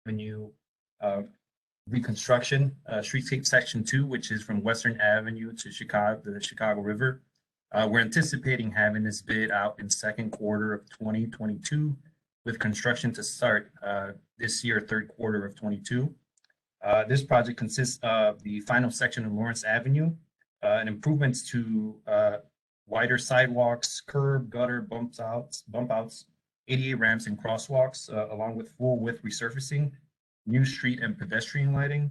Avenue reconstruction, Streetscape Section 2, which is from Western Avenue to the Chicago River. We're anticipating having this bid out in second quarter of 2022, with construction to start this year, third quarter of 22. This project consists of the final section of Lawrence Avenue and improvements to wider sidewalks, curb, gutter, bump outs, ADA ramps and crosswalks, along with full width resurfacing, new street and pedestrian lighting,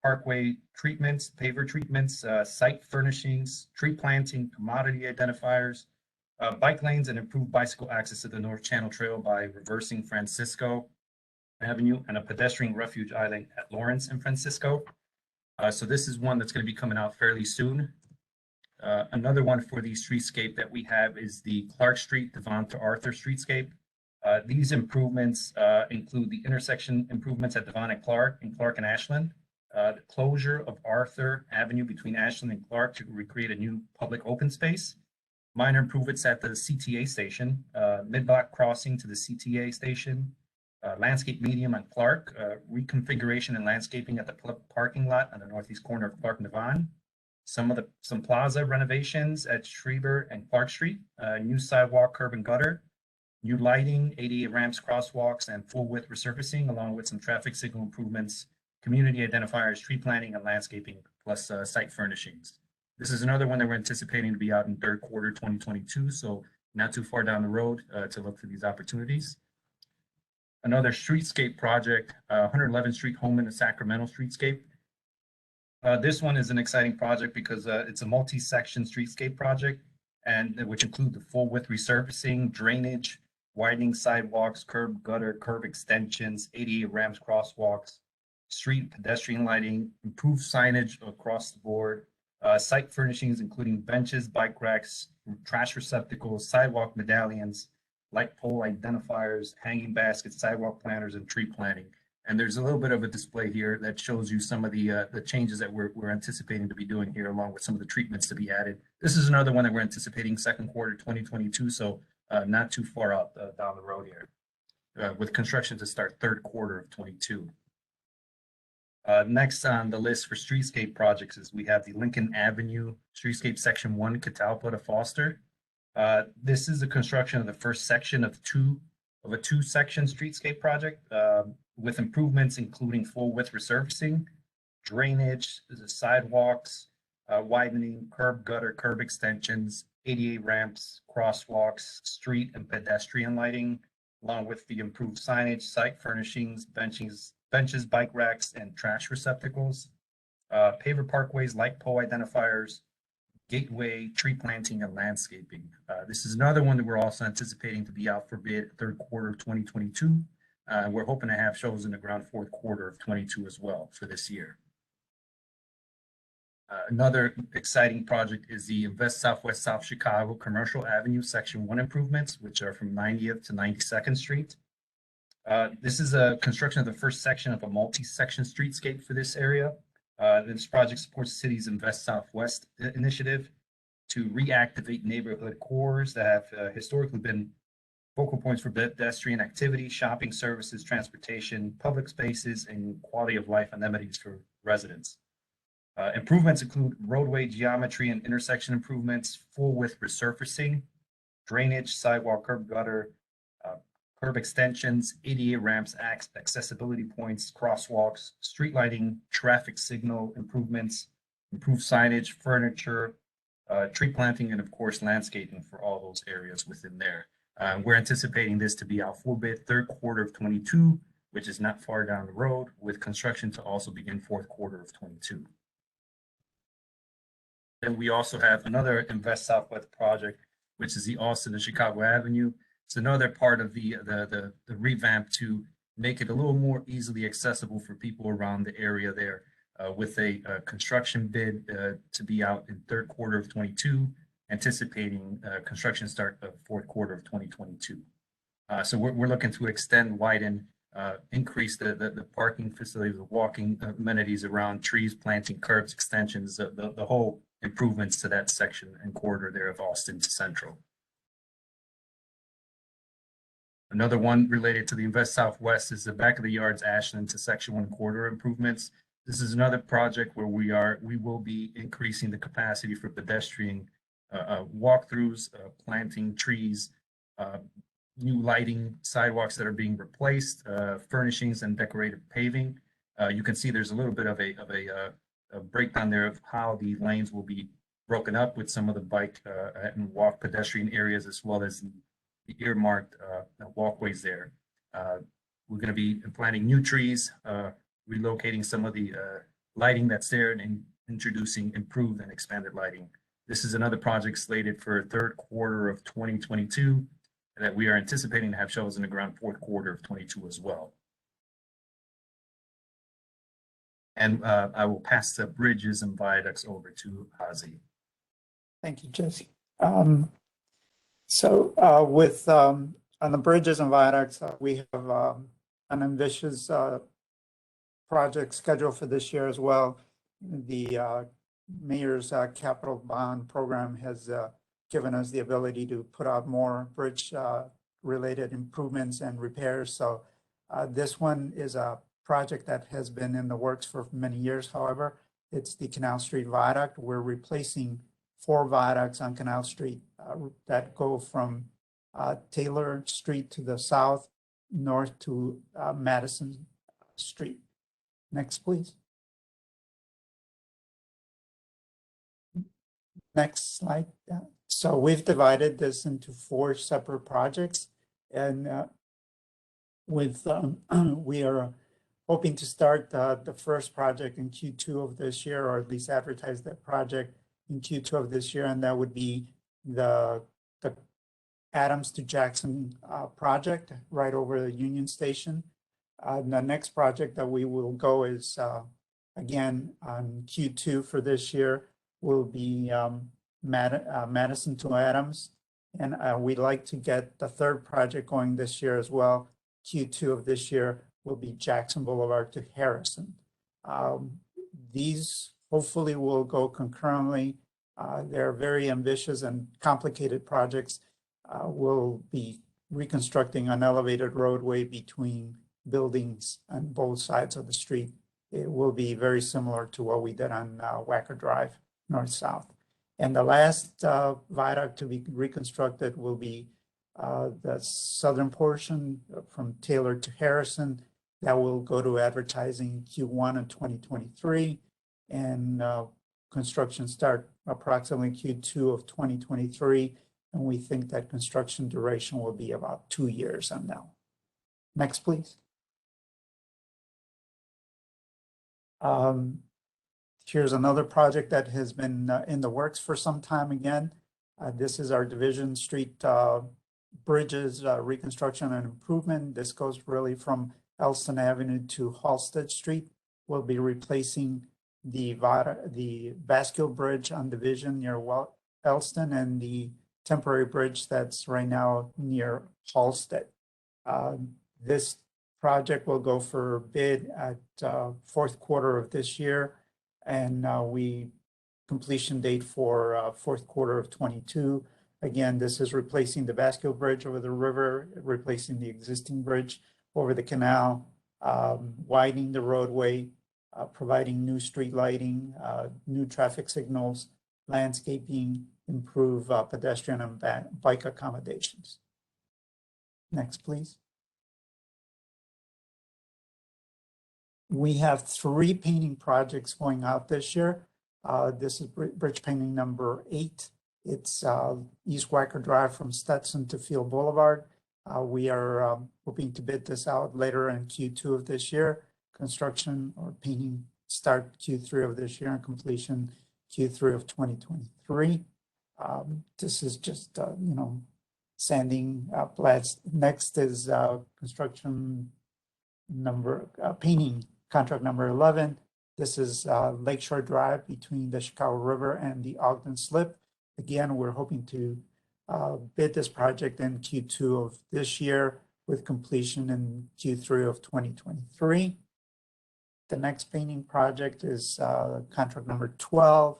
parkway treatments, paver treatments, site furnishings, tree planting, commodity identifiers, bike lanes, and improved bicycle access to the North Channel Trail by reversing Francisco Avenue, and a pedestrian refuge island at Lawrence and Francisco. So this is one that's going to be coming out fairly soon. Another one for the streetscape that we have is the Clark Street, Devon to Arthur streetscape. These improvements include the intersection improvements at Devon and Clark and Ashland, the closure of Arthur Avenue between Ashland and Clark to recreate a new public open space, minor improvements at the CTA station, mid-block crossing to the CTA station, landscape medium on Clark, reconfiguration and landscaping at the parking lot on the northeast corner of Clark and Devon, some plaza renovations at Schreiber and Clark Street, new sidewalk, curb and gutter, new lighting, ADA ramps, crosswalks, and full width resurfacing, along with some traffic signal improvements, community identifiers, tree planting, and landscaping, plus site furnishings. This is another one that we're anticipating to be out in third quarter 2022, so not too far down the road to look for these opportunities. Another streetscape project, 111th Street home in the Sacramento streetscape. This one is an exciting project because it's a multi-section streetscape project, and which include the full width resurfacing, drainage, widening sidewalks, curb gutter, curb extensions, ADA ramps, crosswalks, street pedestrian lighting, improved signage across the board, site furnishings including benches, bike racks, trash receptacles, sidewalk medallions, light pole identifiers, hanging baskets, sidewalk planters, and tree planting. And there's a little bit of a display here that shows you some of the changes that we're anticipating to be doing here, along with some of the treatments to be added. This is another one that we're anticipating second quarter 2022, so not too far out down the road here, with construction to start third quarter of 22. Next on the list for streetscape projects is we have the Lincoln Avenue Streetscape Section 1, Catalpata Foster. This is the construction of the first section of a two-section streetscape project with improvements including full width resurfacing, drainage, the sidewalks, widening, curb gutter, curb extensions, ADA ramps, crosswalks, street and pedestrian lighting, along with the improved signage, site furnishings, benches, bike racks, and trash receptacles, paver parkways, light pole identifiers, gateway, tree planting, and landscaping. This is another one that we're also anticipating to be out for bid third quarter of 2022. We're hoping to have shows in the ground fourth quarter of 22 as well for this year. Another exciting project is the Invest Southwest South Chicago Commercial Avenue Section 1 improvements, which are from 90th to 92nd Street. This is a construction of the first section of a multi-section streetscape for this area. This project supports the city's Invest Southwest initiative to reactivate neighborhood cores that have historically been focal points for pedestrian activity, shopping services, transportation, public spaces, and quality of life amenities for residents. Improvements include roadway geometry and intersection improvements, full width resurfacing, drainage, sidewalk, curb gutter, curb extensions, ADA ramps, accessibility points, crosswalks, street lighting, traffic signal improvements, improved signage, furniture, tree planting, and of course, landscaping for all those areas within there. We're anticipating this to be out for bid third quarter of 22, which is not far down the road, with construction to also begin fourth quarter of 22. Then we also have another Invest Southwest project, which is the Austin and Chicago Avenue. It's another part of the revamp to make it a little more easily accessible for people around the area there, with a construction bid to be out in third quarter of 22, anticipating construction start of fourth quarter of 2022. So we're looking to extend, widen, increase the parking facilities, the walking amenities around trees, planting, curbs, extensions, the whole improvements to that section and corridor there of Austin to Central. Another one related to the Invest Southwest is the back of the yards Ashland to Section 1 corridor improvements. This is another project where we will be increasing the capacity for pedestrian walkthroughs, planting trees, new lighting, sidewalks that are being replaced, furnishings and decorative paving. You can see there's a little bit of a breakdown there of how the lanes will be broken up with some of the bike and walk pedestrian areas, as well as the earmarked walkways there. We're going to be planting new trees, relocating some of the lighting that's there, and introducing improved and expanded lighting. This is another project slated for third quarter of 2022 that we are anticipating to have shovels in the ground fourth quarter of 22 as well. And I will pass the bridges and viaducts over to Ozzy. Thank you, Jesse. With on the bridges and viaducts, we have an ambitious project scheduled for this year as well. The mayor's capital bond program has given us the ability to put out more bridge related improvements and repairs. So this one is a project that has been in the works for many years. However, it's the Canal Street Viaduct. We're replacing 4 viaducts on Canal Street that go from Taylor Street to the south, north to Madison Street. Next, please. Next slide. So we've divided this into 4 separate projects, and we are hoping to start the first project in Q2 of this year, or at least advertise that project in Q2 of this year, and that would be the Adams to Jackson project right over the Union Station. The next project that we will go is again on Q2 for this year will be Madison to Adams, and we'd like to get the third project going this year as well. Q2 of this year will be Jackson Boulevard to Harrison. These hopefully will go concurrently. They're very ambitious and complicated projects. We'll be reconstructing an elevated roadway between buildings on both sides of the street. It will be very similar to what we did on Wacker Drive, north-south. And the last viaduct to be reconstructed will be the southern portion from Taylor to Harrison. That will go to advertising Q1 of 2023, and construction start approximately Q2 of 2023. And we think that construction duration will be about 2 years from now. Next, please. Here's another project that has been in the works for some time again. This is our Division Street bridges reconstruction and improvement. This goes really from Elston Avenue to Halsted Street. We'll be replacing the bascule bridge on Division near Elston and the temporary bridge that's right now near Halsted. This project will go for bid at fourth quarter of this year, and we completion date for fourth quarter of 22. Again, this is replacing the bascule bridge over the river, replacing the existing bridge over the canal, widening the roadway, providing new street lighting, new traffic signals, landscaping, improve pedestrian and bike accommodations. Next, please. We have 3 painting projects going out this year. This is bridge painting number 8. It's East Wacker Drive from Stetson to Field Boulevard. We are hoping to bid this out later in Q2 of this year. Construction or painting start Q3 of this year and completion Q3 of 2023. This is just, sanding plats. Next is construction number, painting contract number 11. This is Lakeshore Drive between the Chicago River and the Ogden Slip. Again, we're hoping to bid this project in Q2 of this year with completion in Q3 of 2023. The next painting project is contract number 12.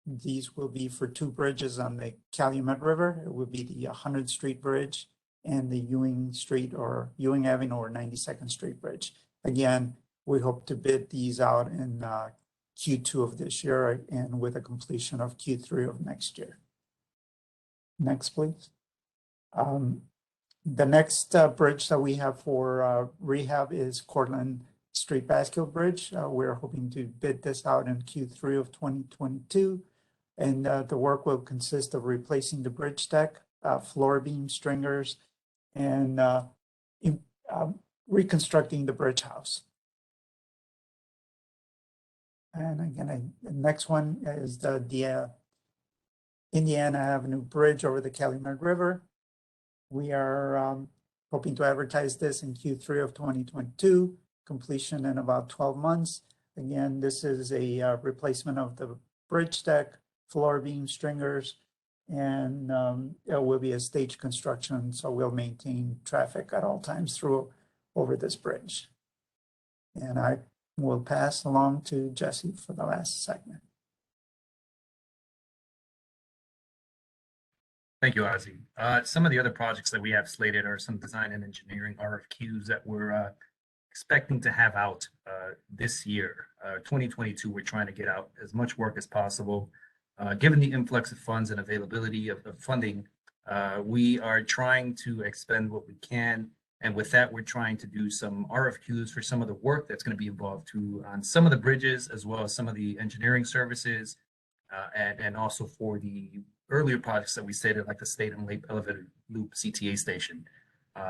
These will be for 2 bridges on the Calumet River. It will be the 100th Street Bridge and the Ewing Avenue or 92nd Street Bridge. Again, we hope to bid these out in Q2 of this year and with a completion of Q3 of next year. Next, please. The next bridge that we have for rehab is Cortland Street Bascule Bridge. We're hoping to bid this out in Q3 of 2022. And the work will consist of replacing the bridge deck, floor beam stringers, and reconstructing the bridge house. And again, the next one is the Indiana Avenue Bridge over the Calumet River. We are hoping to advertise this in Q3 of 2022, completion in about 12 months. Again, this is a replacement of the bridge deck, floor beam stringers, and it will be a stage construction, so we'll maintain traffic at all times over this bridge. And I will pass along to Jesse for the last segment. Thank you, Ozzy. Some of the other projects that we have slated are some design and engineering RFQs that we're expecting to have out this year. 2022, we're trying to get out as much work as possible. Given the influx of funds and availability of funding, we are trying to expend what we can. And with that, we're trying to do some RFQs for some of the work that's going to be involved on some of the bridges, as well as some of the engineering services, and also for the earlier projects that we stated, like the State and Lake Elevated Loop CTA station.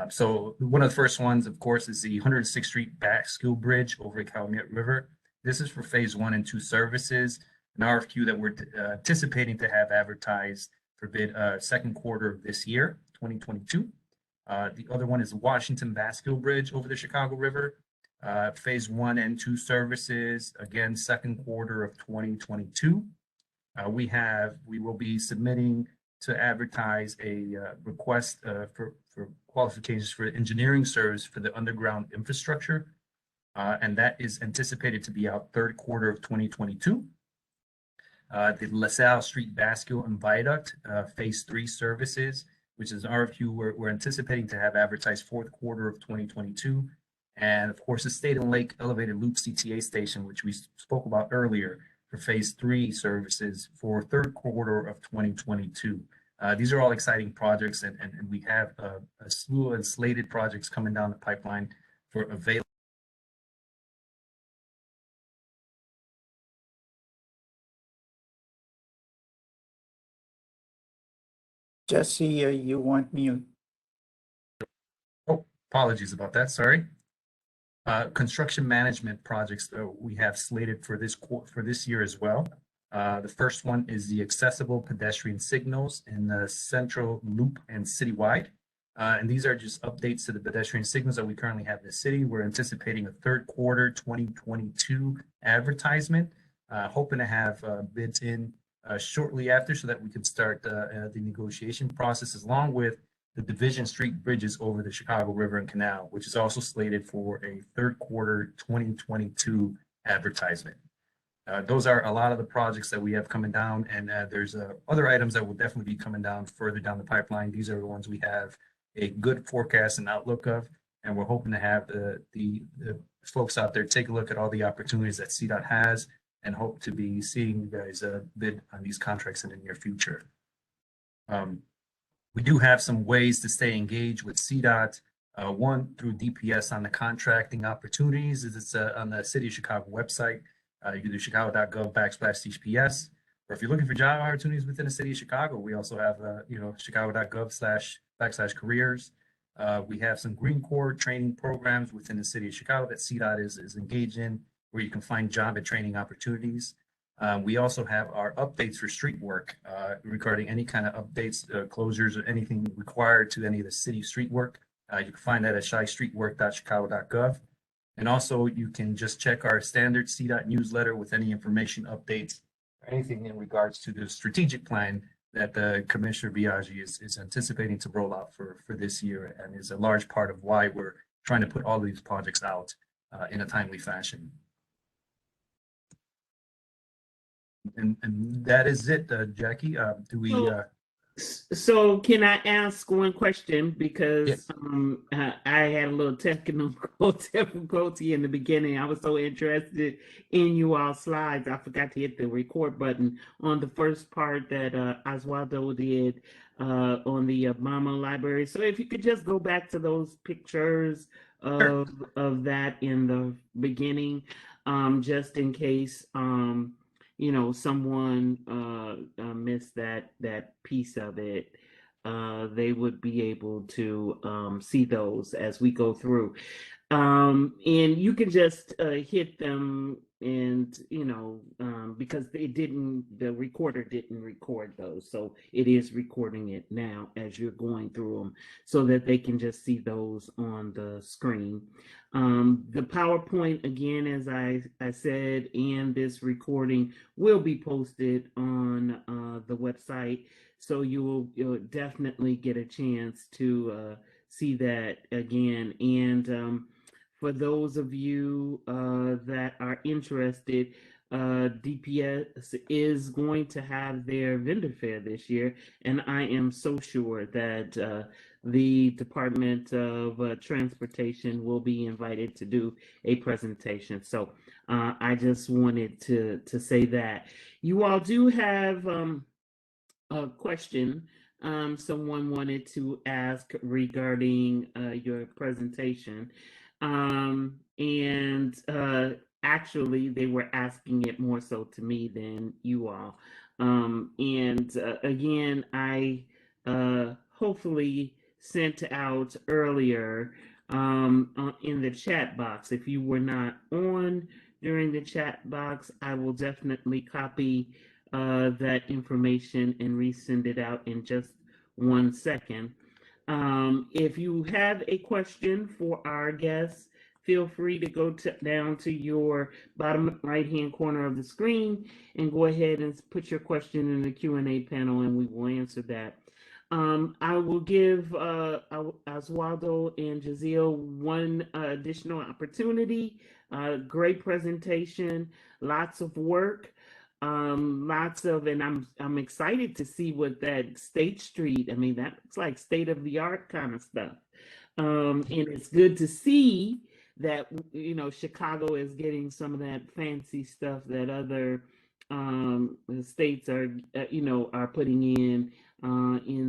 So one of the first ones, of course, is the 106th Street Bascule Bridge over the Calumet River. This is for phase 1 and 2 services, an RFQ that we're anticipating to have advertised for bid second quarter of this year, 2022. The other one is the Washington Bascule Bridge over the Chicago River. Phase 1 and 2 services, again, second quarter of 2022. We will be submitting to advertise a request for qualifications for engineering service for the underground infrastructure. And that is anticipated to be out third quarter of 2022. The LaSalle Street Bascule and Viaduct, phase 3 services, which is an RFQ we're anticipating to have advertised fourth quarter of 2022. And of course, the State and Lake Elevated Loop CTA station, which we spoke about earlier, for phase 3 services for third quarter of 2022. These are all exciting projects, and we have a slew of slated projects coming down the pipeline for available. Jesse, you want me? Oh, apologies about that. Sorry. Construction management projects that we have slated for this year as well. The first one is the accessible pedestrian signals in the Central Loop and Citywide. And these are just updates to the pedestrian signals that we currently have in the city. We're anticipating a third quarter 2022 advertisement, hoping to have bids in shortly after so that we can start the negotiation process, along with the Division Street bridges over the Chicago River and Canal, which is also slated for a third quarter 2022 advertisement. Those are a lot of the projects that we have coming down, and there's other items that will definitely be coming down further down the pipeline. These are the ones we have a good forecast and outlook of, and we're hoping to have the folks out there take a look at all the opportunities that Cdot has, and hope to be seeing you guys bid on these contracts in the near future. We do have some ways to stay engaged with Cdot. One, through DPS on the contracting opportunities. It's on the City of Chicago website. You can do chicago.gov/DPS. Or if you're looking for job opportunities within the City of Chicago, we also have chicago.gov/careers. We have some Green Corps training programs within the City of Chicago that Cdot is engaged in, where you can find job and training opportunities. We also have our updates for street work regarding any kind of updates, closures, or anything required to any of the city street work. You can find that at shystreetwork.chicago.gov. And also, you can just check our standard Cdot newsletter with any information updates or anything in regards to the strategic plan that the Commissioner Biaggi is anticipating to roll out for this year, and is a large part of why we're trying to put all these projects out in a timely fashion. And that is it, Jackie. Do we So can I ask one question? Because Yes. I had a little technical difficulty in the beginning. I was so interested in you all slides, I forgot to hit the record button on the first part that Oswaldo did on the Obama library. So if you could just go back to those pictures Sure. of that in the beginning, just in case. Someone missed that piece of it, they would be able to see those as we go through. And you can just hit them and, because the recorder didn't record those. So it is recording it now as you're going through them so that they can just see those on the screen. The PowerPoint, again, as I said, and this recording will be posted on the website. So you'll definitely get a chance to see that again. And for those of you that are interested, DPS is going to have their vendor fair this year, and I am so sure that the Department of Transportation will be invited to do a presentation. So I just wanted to say that. You all do have a question someone wanted to ask regarding your presentation. And actually, they were asking it more so to me than you all. And again, I hopefully sent out earlier in the chat box. If you were not on during the chat box, I will definitely copy that information and resend it out in just 1 second. If you have a question for our guests, feel free to go down to your bottom right-hand corner of the screen and go ahead and put your question in the Q&A panel, and we will answer that. I will give Oswaldo and Jazeel one additional opportunity. Great presentation, lots of work. And I'm excited to see what that State Street, I mean, that looks like state of the art kind of stuff. And it's good to see that, Chicago is getting some of that fancy stuff that other states are, are putting in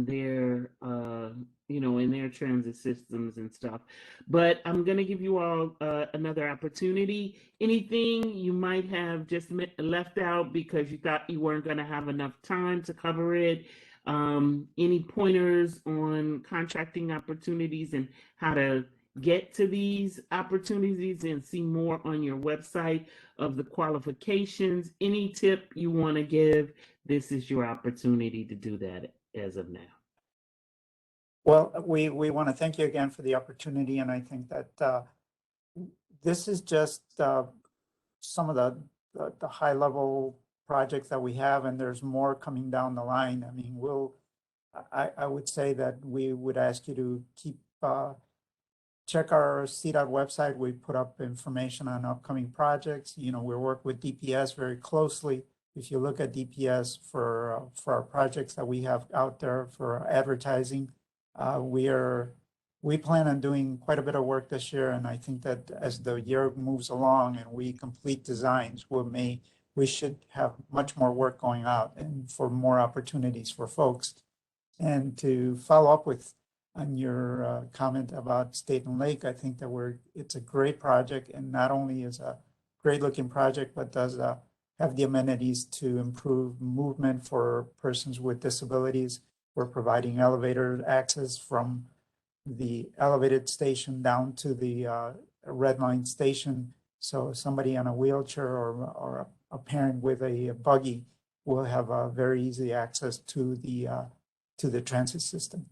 their, in their transit systems and stuff. But I'm going to give you all another opportunity. Anything you might have just left out because you thought you weren't going to have enough time to cover it. Any pointers on contracting opportunities and how to get to these opportunities and see more on your website of the qualifications? Any tip you want to give, this is your opportunity to do that as of now. Well, we want to thank you again for the opportunity, and I think that this is just some of the high level projects that we have, and there's more coming down the line. I mean, I would say that we would ask you to keep check our Cdot website. We put up information on upcoming projects. We work with DPS very closely. If you look at DPS for our projects that we have out there for advertising, we plan on doing quite a bit of work this year, and I think that as the year moves along and we complete designs, we should have much more work going out and for more opportunities for folks. And to follow up on your comment about State and Lake, I think that it's a great project, and not only is a great looking project, but does have the amenities to improve movement for persons with disabilities. We're providing elevator access from the elevated station down to the Red Line station. So somebody on a wheelchair or a parent with a buggy will have a very easy access to the transit system.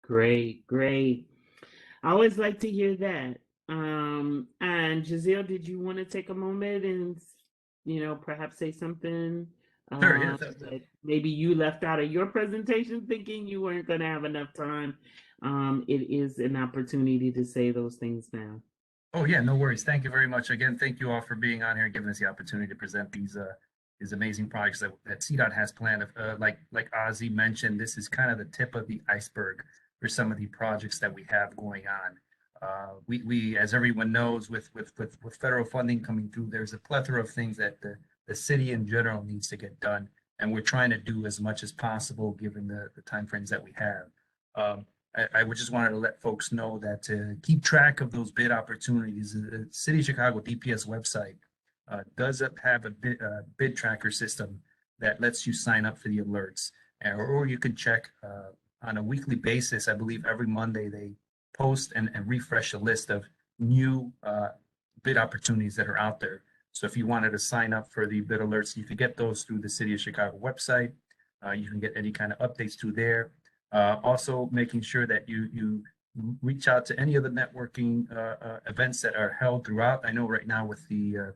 Great. I always like to hear that. And Jazeel, did you want to take a moment and, perhaps say something? Sure, yeah. That maybe you left out of your presentation thinking you weren't going to have enough time. It is an opportunity to say those things now. Oh yeah, no worries. Thank you very much. Again, thank you all for being on here and giving us the opportunity to present these these amazing projects that CDOT has planned. Like Ozzy mentioned, this is kind of the tip of the iceberg for some of the projects that we have going on. We, as everyone knows, with federal funding coming through, there's a plethora of things that the city in general needs to get done, and we're trying to do as much as possible given the timeframes that we have. I would just wanted to let folks know that to keep track of those bid opportunities, the City of Chicago DPS website does have a bid tracker system that lets you sign up for the alerts, or you can check on a weekly basis. I believe every Monday they post and refresh a list of new bid opportunities that are out there. So if you wanted to sign up for the bid alerts, you could get those through the City of Chicago website. You can get any kind of updates through there. Also making sure that you reach out to any of the networking events that are held throughout. I know right now with the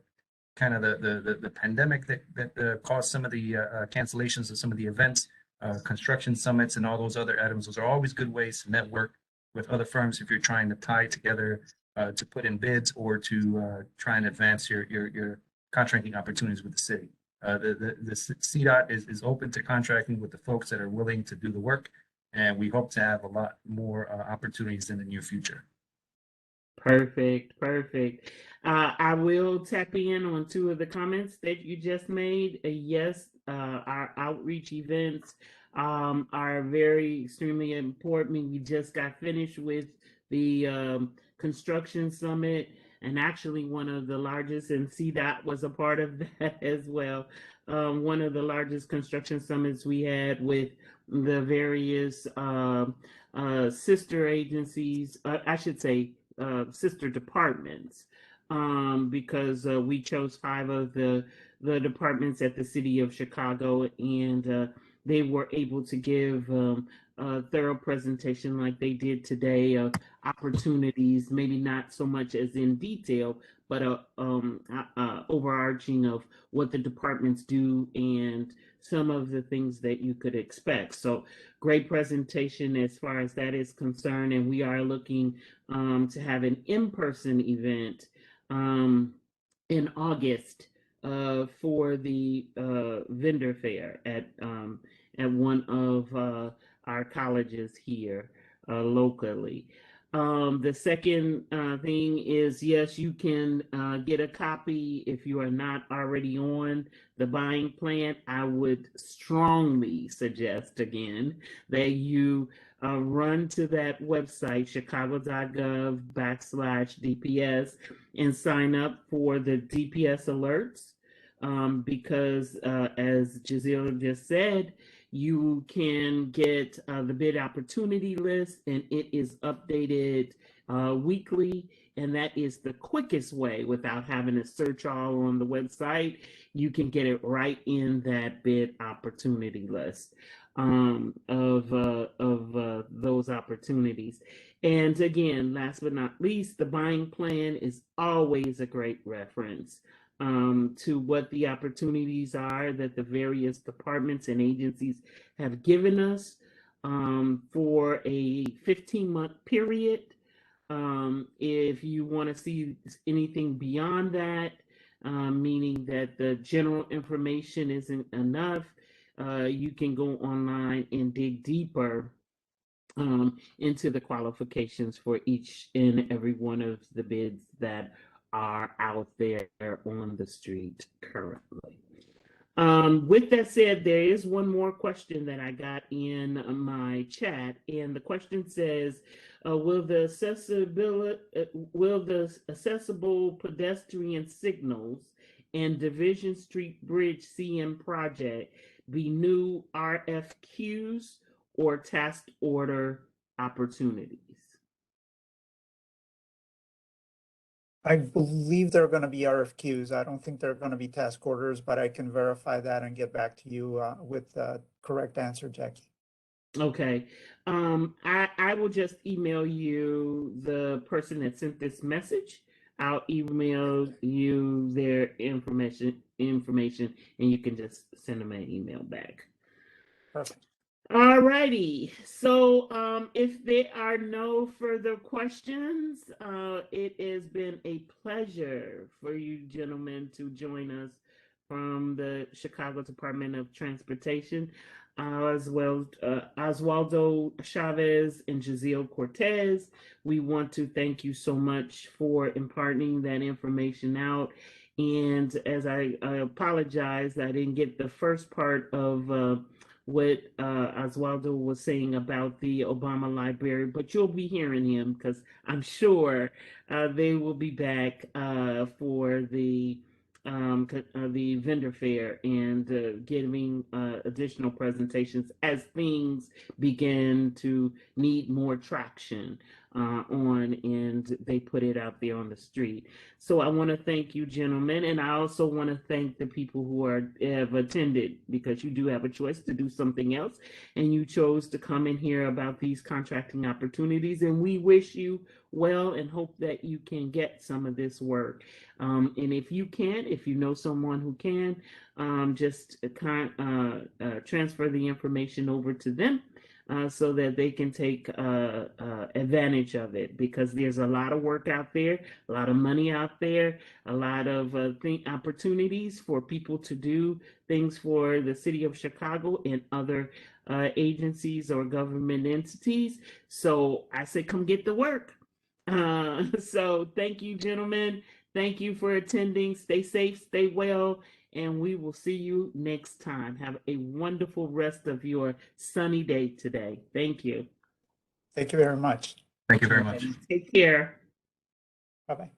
kind of the pandemic that caused some of the cancellations of some of the events, construction summits and all those other items, those are always good ways to network with other firms if you're trying to tie together to put in bids or to try and advance your contracting opportunities with the city. The CDOT is open to contracting with the folks that are willing to do the work, and we hope to have a lot more opportunities in the near future. Perfect. I will tap in on two of the comments that you just made. Yes, our outreach events are very extremely important. We just got finished with the construction summit, and actually one of the largest, and CDOT was a part of that as well. One of the largest construction summits we had with the various sister agencies, I should say sister departments, because we chose 5 of the departments at the City of Chicago, and they were able to give a thorough presentation like they did today of opportunities, maybe not so much as in detail, but overarching of what the departments do and some of the things that you could expect. So great presentation as far as that is concerned, and we are looking to have an in-person event in August for the vendor fair at one of our colleges here locally. The second thing is, yes, you can get a copy if you are not already on the buying plan. I would strongly suggest again that you run to that website, chicago.gov/DPS, and sign up for the DPS alerts, because as Giselle just said, you can get the bid opportunity list, and it is updated weekly, and that is the quickest way without having to search all on the website. You can get it right in that bid opportunity list of those opportunities. And again, last but not least, the buying plan is always a great reference to what the opportunities are that the various departments and agencies have given us for a 15-month period. If you want to see anything beyond that, meaning that the general information isn't enough, you can go online and dig deeper into the qualifications for each and every one of the bids that are out there on the street currently. With that said, there is one more question that I got in my chat, and the question says, will the accessible pedestrian signals and Division Street Bridge CM project be new RFQs or task order opportunities? I believe they're going to be RFQs. I don't think they're going to be task orders, but I can verify that and get back to you with the correct answer, Jackie. Okay. I will just email you the person that sent this message. I'll email you their information, and you can just send them an email back. Perfect. All righty. So if there are no further questions, it has been a pleasure for you gentlemen to join us from the Chicago Department of Transportation, as well Oswaldo Chavez and Giselle Cortez. We want to thank you so much for imparting that information out. And as I apologize, I didn't get the first part of what Oswaldo was saying about the Obama Library, but you'll be hearing him because I'm sure they will be back for the vendor fair and giving additional presentations as things begin to need more traction on, and they put it out there on the street. So I want to thank you, gentlemen, and I also want to thank the people who have attended, because you do have a choice to do something else, and you chose to come and hear about these contracting opportunities, and we wish you well and hope that you can get some of this work. And if you can, if you know someone who can, just transfer the information over to them so that they can take advantage of it, because there's a lot of work out there, a lot of money out there, a lot of opportunities for people to do things for the city of Chicago and other agencies or government entities. So I say, come get the work. So thank you, gentlemen. Thank you for attending. Stay safe, stay well, and we will see you next time. Have a wonderful rest of your sunny day today. Thank you. Thank you very much. Thank you very much. Take care. Bye-bye.